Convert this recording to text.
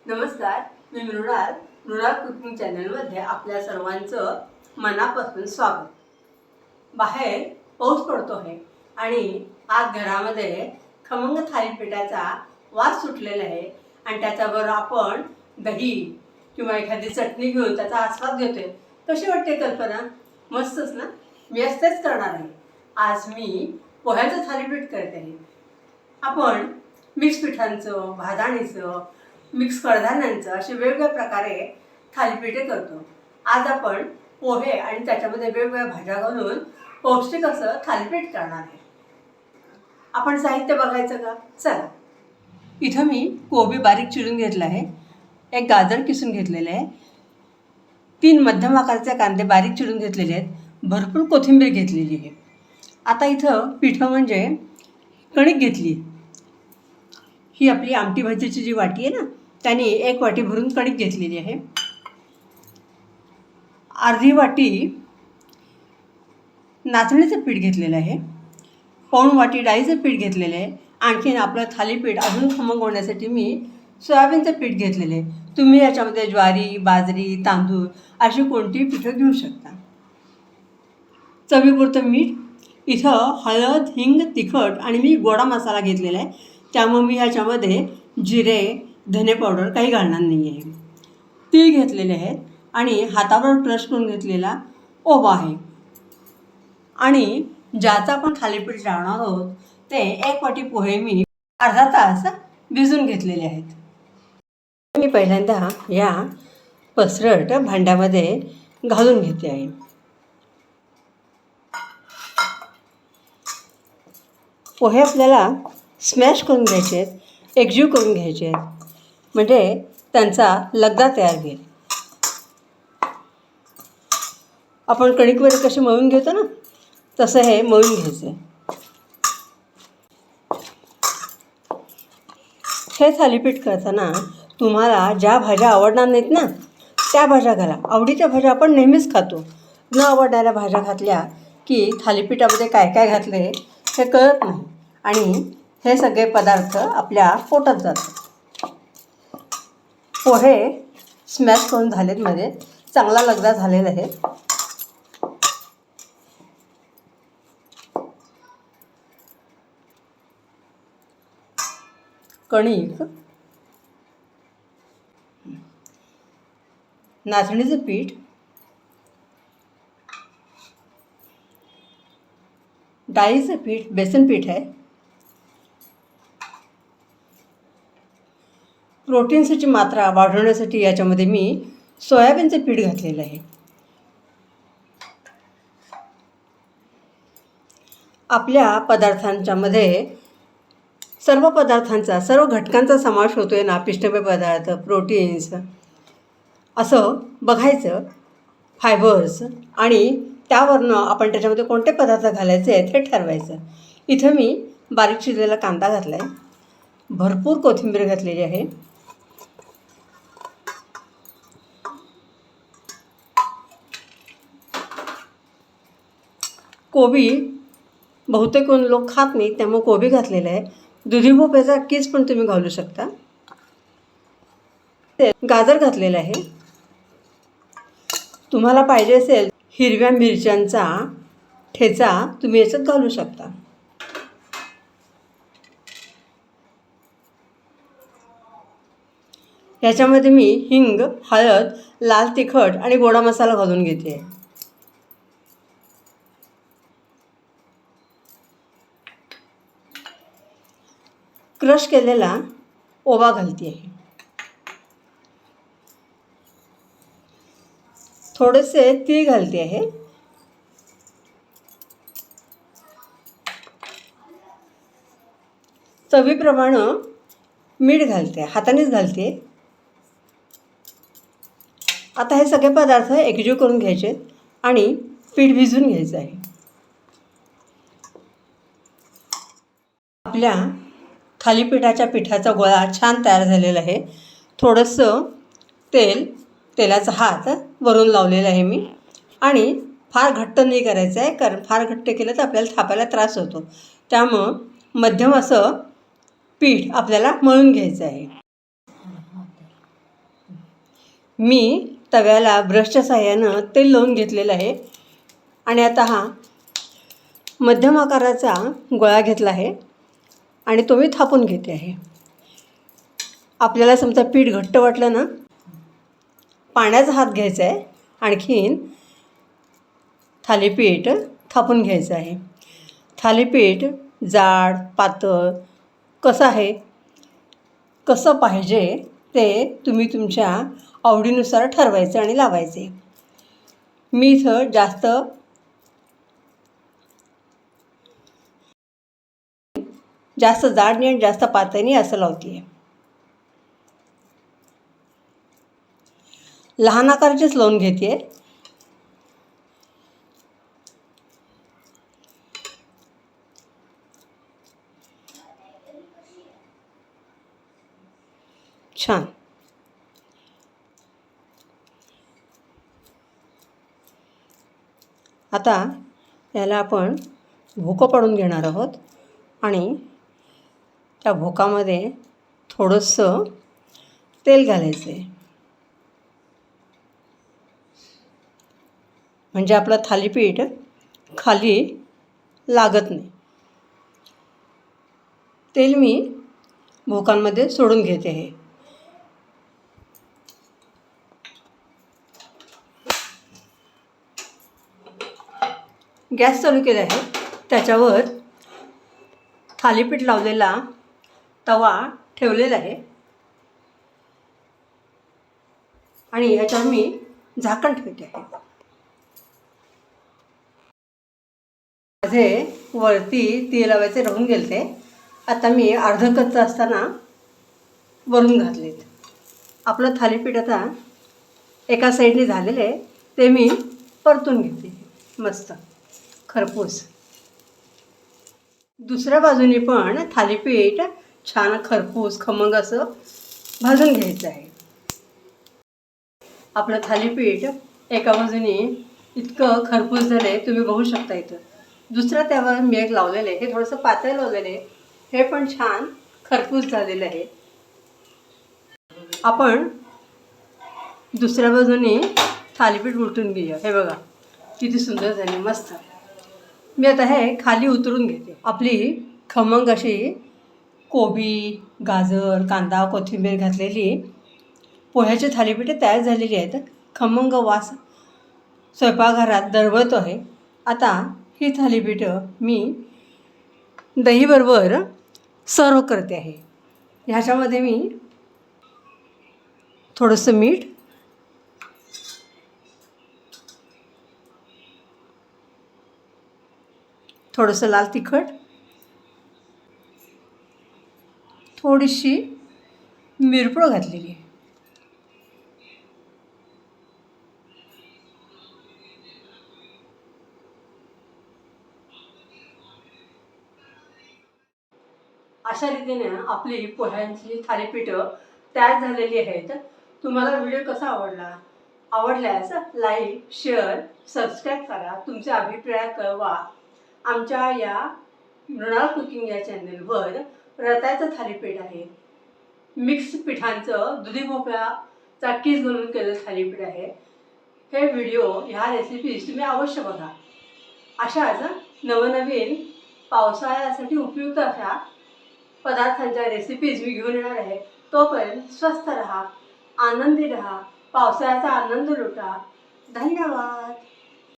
नमस्कार, मी मृणाल कुकिंग चॅनलमध्ये आपल्या सर्वांचं मनापासून स्वागत. बाहेर पाऊस पडतो आहे आणि आज घरामध्ये खमंग थालीपीठाचा वास सुटलेला आहे आणि त्याच्याबरोबर आपण दही किंवा एखादी चटणी घेऊन त्याचा आस्वाद घेतोय. कशी वाटते कल्पना? मस्तच ना. मी असतेच करणार आहे. आज मी पोह्याचं थालीपीठ करते आहे. आपण मिक्स पिठांचं, भाजणीचं, मिक्स कडधान्यांचं असे वेगवेगळ्या प्रकारे थालीपीठे करतो. आज आपण पोहे आणि त्याच्यामध्ये वेगवेगळ्या भाज्या घालून पौष्टिक असं थालीपीठ करणार आहे. आपण साहित्य बघायचं का? चला. इथं मी कोबी बारीक चिरून घेतला आहे, एक गाजर किसून घेतलेलं आहे, 3 मध्यम आकाराचे कांदे बारीक चिरून घेतलेले आहेत, भरपूर कोथिंबीर घेतलेली आहे. आता इथं पिठं म्हणजे कणिक घेतली. ही आपली आमटी भाजीची जी वाटी आहे ना, त्याने 1 वाटी भरून कणिक घेतलेली आहे. अर्धी वाटी नाचणीचं पीठ घेतलेलं आहे. पाऊण वाटी डाळीचं पीठ घेतलेलं आहे. आणखीन आपलं थालीपीठ अजून खमंग होण्यासाठी मी सोयाबीनचं पीठ घेतलेलं आहे. तुम्ही याच्यामध्ये ज्वारी, बाजरी, तांदूळ अशी कोणतीही पिठं घेऊ शकता. चवीपुरतं मीठ, इथं हळद, हिंग, तिखट आणि मी गोडा मसाला घेतलेला आहे. त्यामुळे मी ह्याच्यामध्ये जिरे, धने पावडर काही घालणार नाही आहे. तीळ घेतलेले आहेत आणि हातावर क्रश करून घेतलेला ओवा आहे. आणि ज्याचं आपण थालीपीठ लावणार आहोत ते 1 वाटी पोहे मी अर्धा तास भिजून घेतलेले आहेत. मी पहिल्यांदा या पसरट भांड्यामध्ये घालून घेते आहे. पोहे आपल्याला स्मॅश करून घ्यायचे आहेत, एकजीव करून घ्यायचे आहेत, म्हणजे त्यांचा लगदा तयार होईल. आपण कणिक कसे मळून घेतो ना, तसं हे मळून घ्यायचं आहे. हे थालीपीठ करताना तुम्हाला ज्या भाज्या आवडणार नाहीत ना, त्या भाज्या घाला. आवडीच्या भाज्या आपण नेहमीच खातो. न आवडणाऱ्या भाज्या घातल्या की थालीपीठामध्ये काय काय घातले हे कळत नाही आणि हे सगळे पदार्थ आपल्या पोटात जातात. पोहे स्मॅश करून झालेत, मध्ये चांगला लगदा झालेला आहे. कणिक, नाचणीचं पीठ, डाळीचं पीठ, बेसन पीठ आहे. प्रोटीन्सची मात्रा वाढवण्यासाठी याच्यामध्ये मी सोयाबीनचं पीठ घातलेलं आहे. आपल्या पदार्थांच्यामध्ये सर्व पदार्थांचा, सर्व घटकांचा समावेश होतो आहे ना, पिष्टमय पदार्थ, प्रोटीन्स असं बघायचं, फायबर्स, आणि त्यावरनं आपण त्याच्यामध्ये कोणते पदार्थ घालायचे आहेत हे ठरवायचं. इथं मी बारीक चिरलेला कांदा घातला आहे, भरपूर कोथिंबीर घातलेली आहे. कोबी बहुतेक कोण लोक खात नाही, त्यामुळे कोबी घातलेलं आहे. दुधी भोपळ्याचा कीस पण तुम्ही घालू शकता. गाजर घातलेलं आहे. तुम्हाला पाहिजे असेल हिरव्या मिरच्यांचा ठेचा तुम्ही याच्यात घालू शकता. याच्यामध्ये मी हिंग, हळद, लाल तिखट आणि गोडा मसाला घालून घेते. क्रश केलेला ओवा घालते आहे. थोडेसे तीळ घालते आहे. चवीप्रमाणे मीठ घालते, हातानेच घालते. आता हे सगळे पदार्थ एकजीव करून घ्यायचे आणि पीठ भिजवून घ्यायचं आहे. आपल्या थालीपीठाच्या पिठाचा गोळा छान तयार झालेला आहे. थोडंसं तेलाचा हात वरून लावलेला आहे मी, आणि फार घट्ट नाही करायचं आहे, कारण फार घट्ट केलं तर आपल्याला थापायला त्रास होतो. त्यामुळं मध्यम असं पीठ आपल्याला मळून घ्यायचं आहे. मी तव्याला ब्रशच्या साहाय्यानं तेल लावून घेतलेलं आहे आणि आता हा मध्यम आकाराचा गोळा घेतला आहे आणि तो मी थापून घेते आहे. आपल्याला समजा पीठ घट्ट वाटलं ना, पाण्याचा हात घ्यायचा आहे, आणखीन थालीपीठ थापून घ्यायचं आहे. थालीपीठ जाड पातळ कसं आहे, कसं पाहिजे ते तुम्ही तुमच्या आवडीनुसार ठरवायचं आणि लावायचे. मी इथं जास्त जाड नाही आणि जास्त पातळ नाही असं लावते आहे. लहान आकाराचेच लावून घेते आहे. छान. आता याला आपण भोकं पाडून घेणार आहोत आणि त्या भोकामध्ये थोडंसं तेल घालायचं आहे, म्हणजे आपलं थालीपीठ खाली लागत नाही. तेल मी भोकांमध्ये सोडून घेते आहे. गॅस चालू केला आहे. त्याच्यावर थालीपीठ लावलेला तवा ठेवलेला आहे आणि याच्यावर मी झाकण ठेवते आहे. माझे वरती तेल लावायचे राहून गेले. आता मी अर्धं कच्चं असताना वरून घातलेत. आपलं थालीपीठ आता एका साईडने झालेलं आहे, ते मी परतून घेते मस्त खरपूस. दुसऱ्या बाजूने पण थालीपीठ छान खरपूस खमंग असं भाजून घ्यायचं आहे. आपलं थालीपीठ एका बाजूने इतकं खरपूस झालं आहे, तुम्ही बघू शकता इथं. दुसऱ्या त्यावर मी एक लावलेलं आहे, हे थोडंसं पातळ लावलेलं आहे, हे पण छान खरपूस झालेलं आहे. आपण दुसऱ्या बाजूने थालीपीठ उलटून घेऊया. हे बघा किती सुंदर झाली, मस्त. मी आता हे खाली उतरून घेते. आपली खमंग अशी कोबी गाजर कांदा कोथिंबीर घातलेली पोह्याची थालीपीठे तयार झालेली आहेत. खमंग वास स्वयंपाकघरात दरवळतो आहे. आता ही थालीपीठं मी दहीबरोबर सर्व करते आहे. ह्याच्यामध्ये मी थोडंसं मीठ, थोडंसं लाल तिखट, थोडीशी मिरपूड घातलेली आहे. अशा रीतीने आपली पोह्यांची थालीपीठं तयार झालेली आहेत. तुम्हाला व्हिडिओ कसा आवडल्यास लाईक शेअर सबस्क्राईब करा. तुमचे अभिप्राय कळवा. आमच्या या मृणाल कुकिंग या चॅनलवर रताळ्याचं थालीपीठ आहे, मिक्स पिठांचं दुधी भोपळ्याचा कीस घालून केलेलं थालीपीठ आहे. हे व्हिडिओ ह्या रेसिपीज तुम्ही अवश्य बघा. अशाच नवनवीन पावसाळ्यासाठी उपयुक्त अशा पदार्थांच्या रेसिपीज मी घेऊन येणार आहे. तोपर्यंत स्वस्थ राहा, आनंदी राहा, पावसाळ्याचा आनंद लुटा. धन्यवाद.